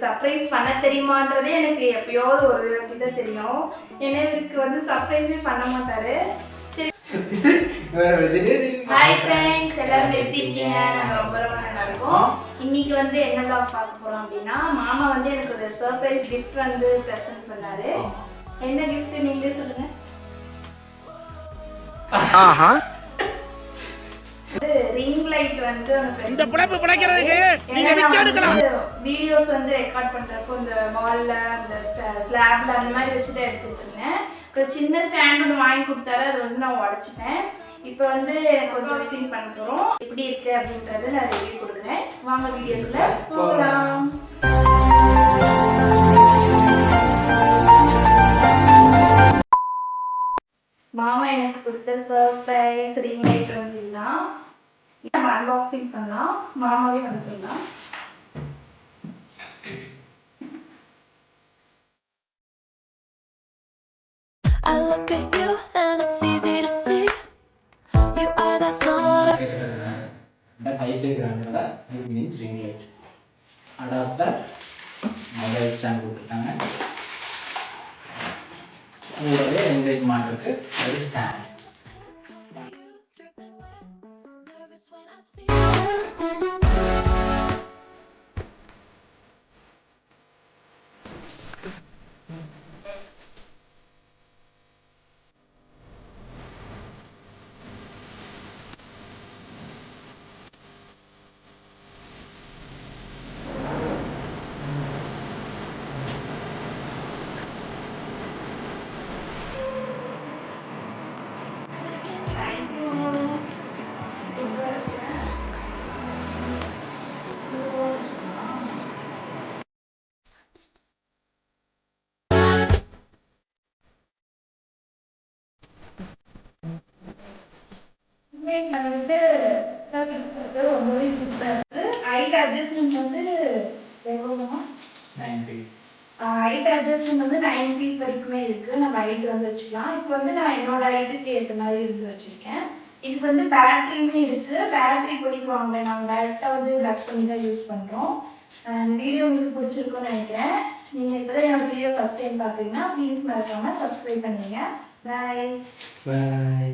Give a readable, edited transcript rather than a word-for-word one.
இவருக்கு சர்ப்ரைஸ் பண்ண தெரியுமான்றதே எனக்கு எப்பயாவது ஒரு வாட்டி தான் தெரியும். ஏன்னா இவருக்கு வந்து சர்ப்ரைஸே பண்ண மாட்டாரு. ஹாய் ஃப்ரெண்ட்ஸ், எல்லாரும் எப்படி இருக்கீங்க? நாங்கள் ரொம்ப ரொம்ப நல்லா இருக்கோம். இன்னைக்கு வந்து என்ன வ்ளாக் பார்க்க போறோம் அப்படின்னா, மாமா வந்து எனக்கு ஒரு சர்ப்ரைஸ் கிஃப்ட் வந்து ப்ரெசென்ட் பண்ணாரு. என்ன கிஃப்ட் நீங்களே சொல்லுங்க. ரிங் லைட் வந்து இந்த புலப்பு பிழைக்கிறதுக்கு நீங்க வெச்சு எடுக்கலாம். வீடியோஸ் வந்து ரெக்கார்ட் பண்றப்போ இந்த வால்ல அந்த ஸ்லாப்ல அந்த மாதிரி வச்சு தான் எடுத்துட்டு இருந்தேன். ஒரு சின்ன ஸ்டாண்ட் ஒன்று வாங்கி கொடுத்தாரு, அதை வந்து நான் உடைச்சிட்டேன். இப்போ வந்து கொஞ்சம் சீன் பண்ண போறோம். எப்படி இருக்கு அப்படின்றத நான் ரிவ்யூ கொடுக்குறேன். வாங்க வீடியோக்குள்ள போகலாம். மாமா எனக்கு கொடுத்த சர்ப்ரைஸ் ரிங் லைட் வந்து இதுதான். நம்ம அன்பாக்சிங் பண்ணலாம். மாமாவே வந்து சொல்லலாம். I look at you and it's easy to see you are the sort of that height grandada it means ring light adapter mobile stand கொடுத்தாங்க. கூடவே என்கேஜ் மாட்டுறதுக்கு ஒரு ஸ்டாண்ட். ஹைட் அட்ஜஸ்ட்மெண்ட் வந்து ஹைட் அட்ஜஸ்ட்மெண்ட் வந்து 9 feet வரைக்குமே இருக்கு. நம்ம height வந்து வச்சுக்கலாம். இப்போ வந்து நான் என்னோட ஹைட்டுக்கு ஏற்ற மாதிரி இருந்து வச்சிருக்கேன். இதுக்கு வந்து பேட்டரியுமே இருக்கு. பேட்டரி போயிட்டு வாங்க, நாங்கள் டேரெக்டாக வந்து பிளக் பண்ணி தான் யூஸ் பண்ணுறோம். வீடியோ உங்களுக்கு பிடிச்சிருக்குன்னு நினைக்கிறேன். நீங்கள் இப்போ தான் என்னோட வீடியோ ஃபஸ்ட் டைம் பார்க்குறீங்கன்னா ப்ளீஸ் மறக்காமல் சப்ஸ்கிரைப் பண்ணுங்க. பாய்.